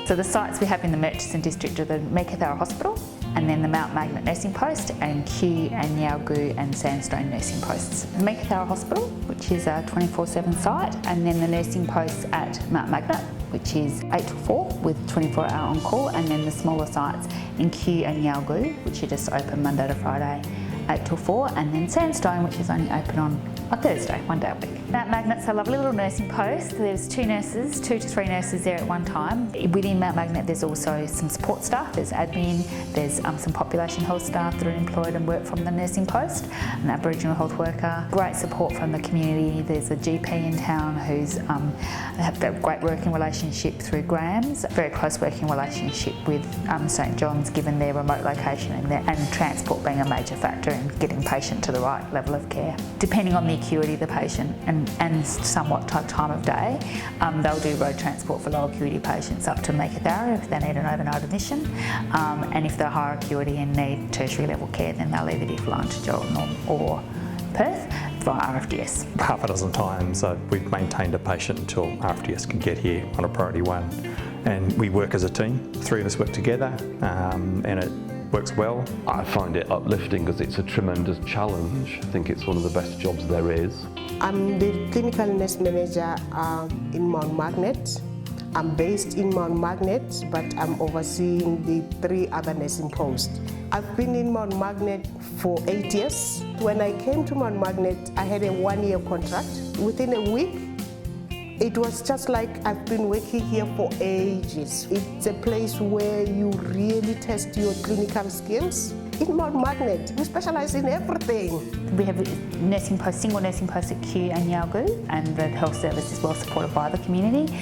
So the sites we have in the Murchison District are the Murchison Hospital, and then the Mount Magnet Nursing Post, and Kew and Yalgoo and Sandstone nursing posts. The Murchison Hospital, which is a 24/7 site, and then the nursing posts at Mount Magnet, which is 8 to 4 with 24-hour on call, and then the smaller sites in Kew and Yalgoo, which are just open Monday to Friday, 8 till 4, and then Sandstone, which is only open on a Thursday, 1 day a week. Mount Magnet's a lovely little nursing post. There's 2 to 3 nurses there at one time. Within Mount Magnet there's also some support staff, there's admin, there's some population health staff that are employed and work from the nursing post, an Aboriginal health worker, great support from the community. There's a GP in town who's have a great working relationship through Graham's, very close working relationship with St John's given their remote location and transport being a major factor in getting patient to the right level of care. Depending on the acuity of the patient and somewhat time of day, they'll do road transport for low acuity patients up to Murchison if they need an overnight admission, and if they're higher acuity and need tertiary level care, then they'll either be flown to Geraldton or Perth via RFDS. Half a dozen times we've maintained a patient until RFDS can get here on a priority 1, and we work as a team. 3 of us work together, and it works well. I find it uplifting because it's a tremendous challenge. I think it's one of the best jobs there is. I'm the clinical nurse manager in Mount Magnet. I'm based in Mount Magnet, but I'm overseeing the 3 other nursing posts. I've been in Mount Magnet for 8 years. When I came to Mount Magnet, I had a 1-year contract. Within a week, it was just like I've been working here for ages. It's a place where you really test your clinical skills. In Mount Magnet, we specialise in everything. We have nursing posts, single nursing posts at Kew and Yalgoo, and the health service is well supported by the community.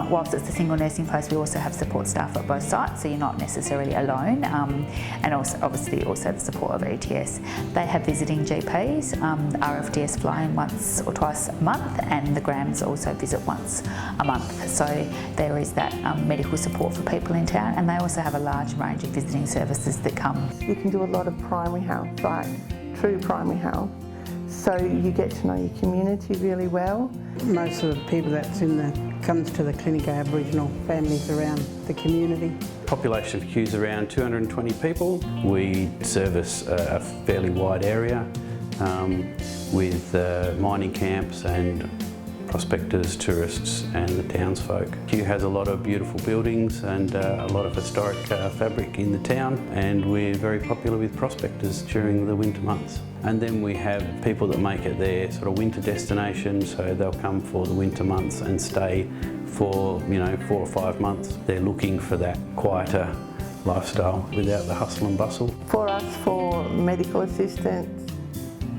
Whilst it's a single nursing post, we also have support staff at both sites, so you're not necessarily alone. And also, obviously, also the support of ETS. They have visiting GPs. RFDS fly in once or twice a month, and the Grams also visit once a month. So there is that medical support for people in town, and they also have a large range of visiting services that come. You can do a lot of primary health, like true primary health, so you get to know your community really well. Most of the people that's comes to the clinic are Aboriginal families around the community. Population of Kew's around 220 people. We service a fairly wide area with mining camps and prospectors, tourists and the townsfolk. Kew has a lot of beautiful buildings and a lot of historic fabric in the town, and we're very popular with prospectors during the winter months. And then we have people that make it their sort of winter destination, so they'll come for the winter months and stay for 4 or 5 months. They're looking for that quieter lifestyle without the hustle and bustle. For us, for medical assistance,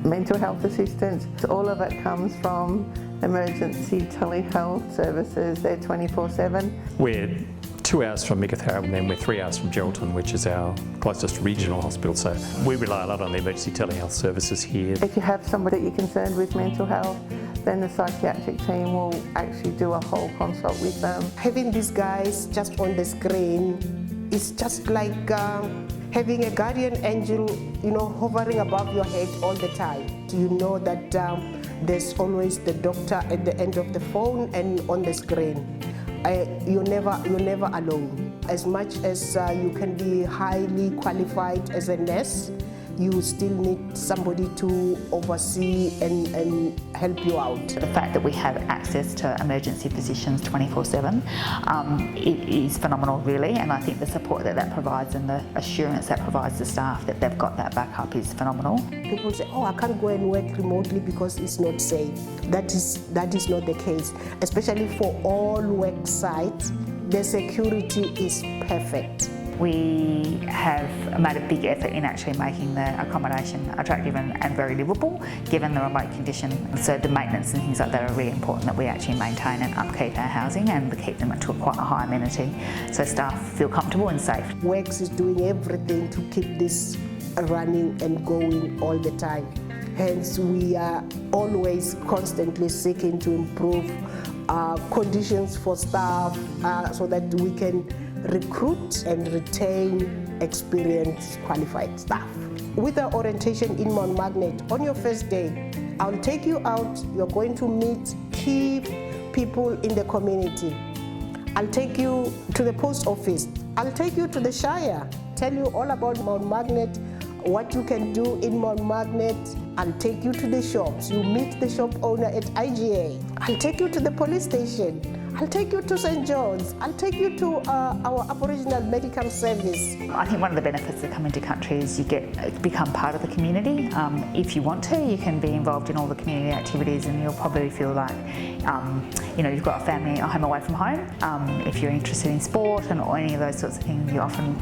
mental health assistance, all of it comes from emergency telehealth services. They're 24/7. We're 2 hours from Murchison, and then we're 3 hours from Geraldton, which is our closest regional hospital. So we rely a lot on the emergency telehealth services here. If you have somebody that you're concerned with mental health, then the psychiatric team will actually do a whole consult with them. Having these guys just on the screen is just like having a guardian angel, hovering above your head all the time. You know that there's always the doctor at the end of the phone and on the screen. You're never alone. As much as you can be highly qualified as a nurse, you still need somebody to oversee and help you out. The fact that we have access to emergency physicians 24/7 it is phenomenal really, and I think the support that provides and the assurance that provides the staff that they've got that backup is phenomenal. People say, I can't go and work remotely because it's not safe. That is not the case, especially for all work sites. The security is perfect. We have made a big effort in actually making the accommodation attractive and very livable, given the remote condition. So the maintenance and things like that are really important, that we actually maintain and upkeep our housing and keep them to quite a high amenity, so staff feel comfortable and safe. Works is doing everything to keep this running and going all the time. Hence, we are always constantly seeking to improve conditions for staff so that we can recruit and retain experienced, qualified staff. With our orientation in Mount Magnet, on your first day, I'll take you out. You're going to meet key people in the community. I'll take you to the post office. I'll take you to the Shire, tell you all about Mount Magnet, what you can do in Mount Magnet. I'll take you to the shops. You meet the shop owner at IGA. I'll take you to the police station. I'll take you to St. John's. I'll take you to our Aboriginal Medical Service. I think one of the benefits of coming to country is you become part of the community. If you want to, you can be involved in all the community activities, and you'll probably feel like you've got a family, a home away from home. If you're interested in sport or any of those sorts of things, you're often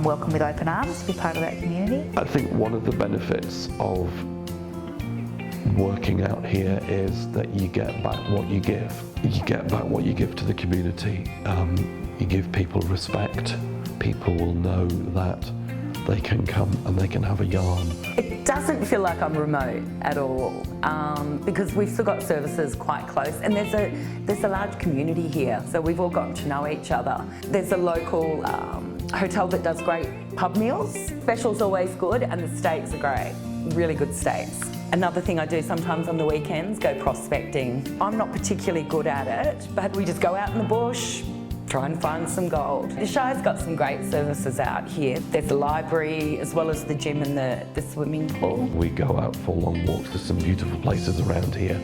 welcome with open arms to be part of that community. I think one of the benefits of working out here is that you get back what you give. You get back what you give to the community. You give people respect. People will know that they can come and they can have a yarn. It doesn't feel like I'm remote at all because we've still got services quite close, and there's a large community here, so we've all gotten to know each other. There's a local hotel that does great pub meals. Special's always good, and the steaks are great, really good steaks. Another thing I do sometimes on the weekends, go prospecting. I'm not particularly good at it, but we just go out in the bush, try and find some gold. The Shire's got some great services out here. There's the library as well as the gym and the swimming pool. We go out for long walks. There's some beautiful places around here.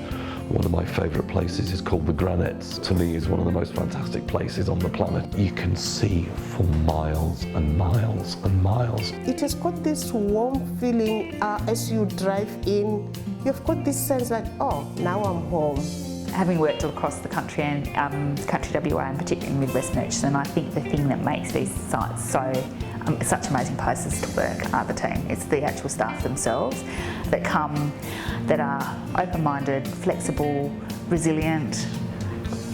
One of my favourite places is called the Granites. To me, is one of the most fantastic places on the planet. You can see for miles and miles and miles. It has got this warm feeling as you drive in. You've got this sense like, oh, now I'm home. Having worked all across the country and country WA, and particularly in Midwest Murchison, I think the thing that makes these sites such amazing places to work are the team. It's the actual staff themselves that come, that are open-minded, flexible, resilient,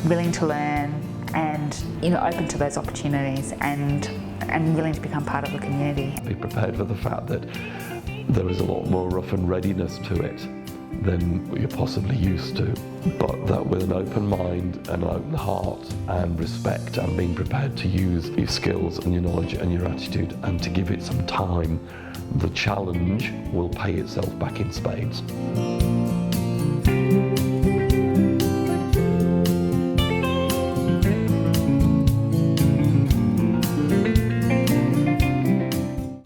willing to learn, and open to those opportunities, and willing to become part of the community. Be prepared for the fact that there is a lot more rough and readiness to it than you're possibly used to, but that with an open mind and an open heart and respect and being prepared to use your skills and your knowledge and your attitude and to give it some time, the challenge will pay itself back in spades.